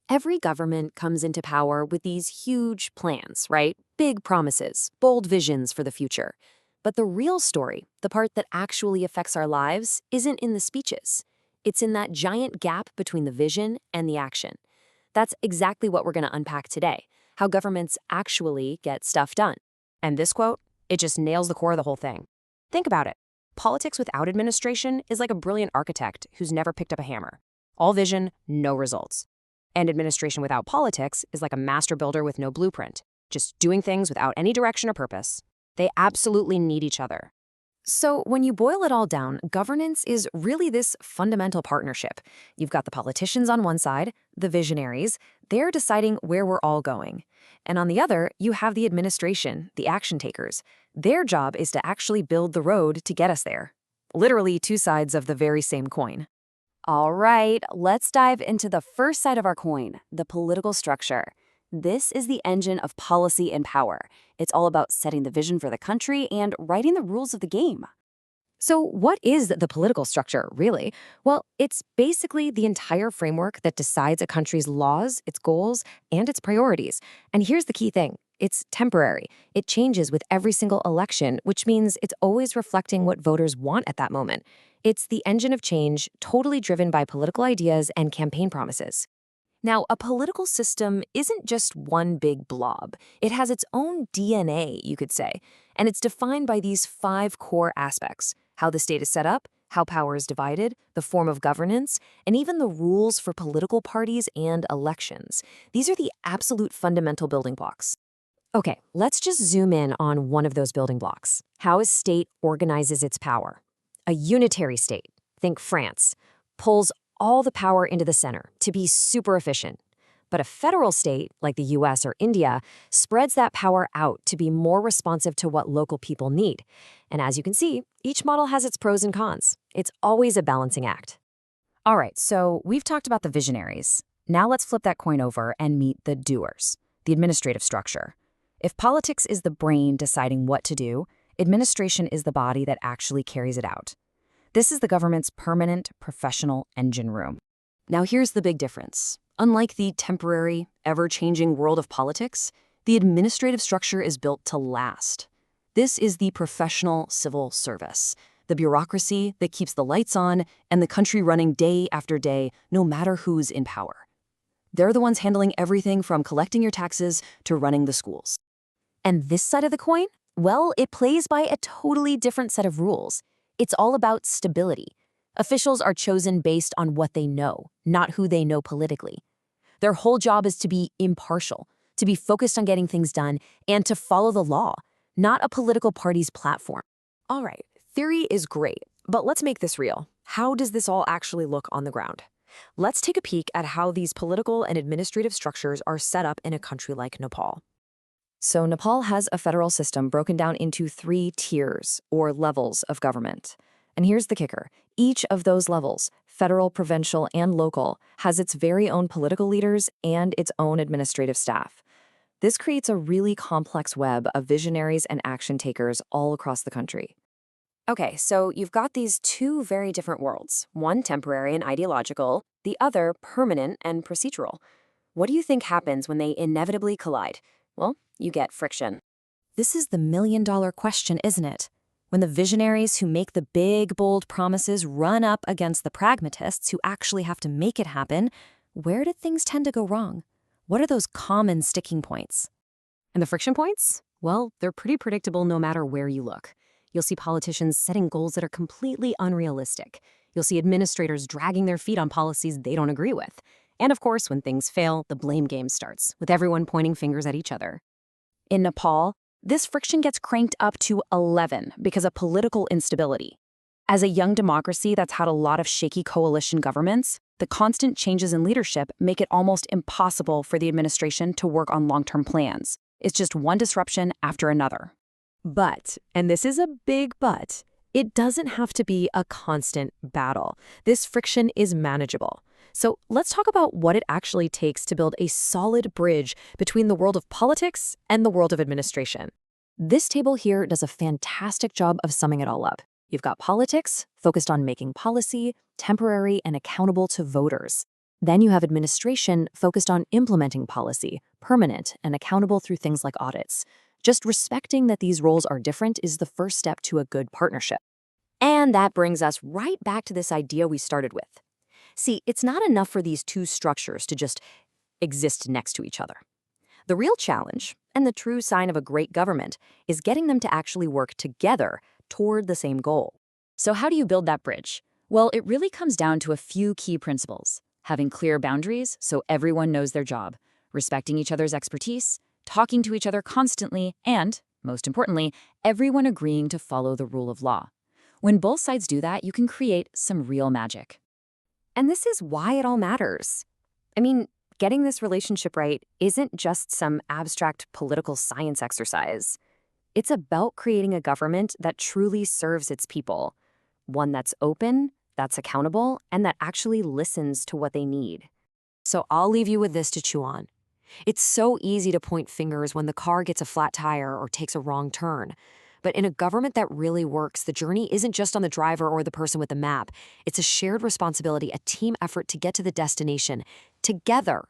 Every government comes into power with these huge plans, right? Big promises, bold visions for the future. But the real story, the part that actually affects our lives, isn't in the speeches. It's in that giant gap between the vision and the action. That's exactly what we're going to unpack today, how governments actually get stuff done. And this quote, it just nails the core of the whole thing. Think about it. Politics without administration is like a brilliant architect who's never picked up a hammer. All vision, no results. And administration without politics is like a master builder with no blueprint, just doing things without any direction or purpose. They absolutely need each other. So when you boil it all down, governance is really this fundamental partnership. You've got the politicians on one side, the visionaries, they're deciding where we're all going. And on the other, you have the administration, the action takers. Their job is to actually build the road to get us there. Literally two sides of the very same coin. All right, let's dive into the first side of our coin, the political structure. This is the engine of policy and power. It's all about setting the vision for the country and writing the rules of the game. So what is the political structure, really? Well, it's basically the entire framework that decides a country's laws, its goals, and its priorities. And here's the key thing. It's temporary. It changes with every single election, which means it's always reflecting what voters want at that moment. It's the engine of change, totally driven by political ideas and campaign promises. Now, a political system isn't just one big blob. It has its own DNA, you could say, and it's defined by these 5 core aspects: how the state is set up, how power is divided, the form of governance, and even the rules for political parties and elections. These are the absolute fundamental building blocks. Okay, let's just zoom in on one of those building blocks: how a state organizes its power. A unitary state, think France, pulls all the power into the center to be super efficient. But a federal state, like the US or India, spreads that power out to be more responsive to what local people need. And as you can see, each model has its pros and cons. It's always a balancing act. All right, so we've talked about the visionaries. Now let's flip that coin over and meet the doers, the administrative structure. If politics is the brain deciding what to do, administration is the body that actually carries it out. This is the government's permanent, professional engine room. Now here's the big difference. Unlike the temporary, ever-changing world of politics, the administrative structure is built to last. This is the professional civil service, the bureaucracy that keeps the lights on and the country running day after day, no matter who's in power. They're the ones handling everything from collecting your taxes to running the schools. And this side of the coin? Well, it plays by a totally different set of rules. It's all about stability. Officials are chosen based on what they know, not who they know politically. Their whole job is to be impartial, to be focused on getting things done, and to follow the law, not a political party's platform. All right, theory is great, but let's make this real. How does this all actually look on the ground? Let's take a peek at how these political and administrative structures are set up in a country like Nepal. So Nepal has a federal system broken down into 3 tiers, or levels of government. And here's the kicker. Each of those levels, federal, provincial, and local, has its very own political leaders and its own administrative staff. This creates a really complex web of visionaries and action takers all across the country. Okay, so you've got these 2 very different worlds, one temporary and ideological, the other permanent and procedural. What do you think happens when they inevitably collide? Well, you get friction. This is the million-dollar question, isn't it? When the visionaries who make the big, bold promises run up against the pragmatists who actually have to make it happen, where do things tend to go wrong? What are those common sticking points? And the friction points? Well, they're pretty predictable no matter where you look. You'll see politicians setting goals that are completely unrealistic. You'll see administrators dragging their feet on policies they don't agree with. And of course, when things fail, the blame game starts, with everyone pointing fingers at each other. In Nepal, this friction gets cranked up to 11 because of political instability. As a young democracy that's had a lot of shaky coalition governments, the constant changes in leadership make it almost impossible for the administration to work on long-term plans. It's just one disruption after another. But, and this is a big but, it doesn't have to be a constant battle. This friction is manageable. So let's talk about what it actually takes to build a solid bridge between the world of politics and the world of administration. This table here does a fantastic job of summing it all up. You've got politics, focused on making policy, temporary and accountable to voters. Then you have administration focused on implementing policy, permanent and accountable through things like audits. Just respecting that these roles are different is the first step to a good partnership. And that brings us right back to this idea we started with. See, it's not enough for these two structures to just exist next to each other. The real challenge, and the true sign of a great government, is getting them to actually work together toward the same goal. So how do you build that bridge? Well, it really comes down to a few key principles. Having clear boundaries so everyone knows their job, respecting each other's expertise, talking to each other constantly, and, most importantly, everyone agreeing to follow the rule of law. When both sides do that, you can create some real magic. And this is why it all matters. I mean, getting this relationship right isn't just some abstract political science exercise. It's about creating a government that truly serves its people, one that's open, that's accountable, and that actually listens to what they need. So I'll leave you with this to chew on. It's so easy to point fingers when the car gets a flat tire or takes a wrong turn. But in a government that really works, the journey isn't just on the driver or the person with the map. It's a shared responsibility, a team effort to get to the destination together.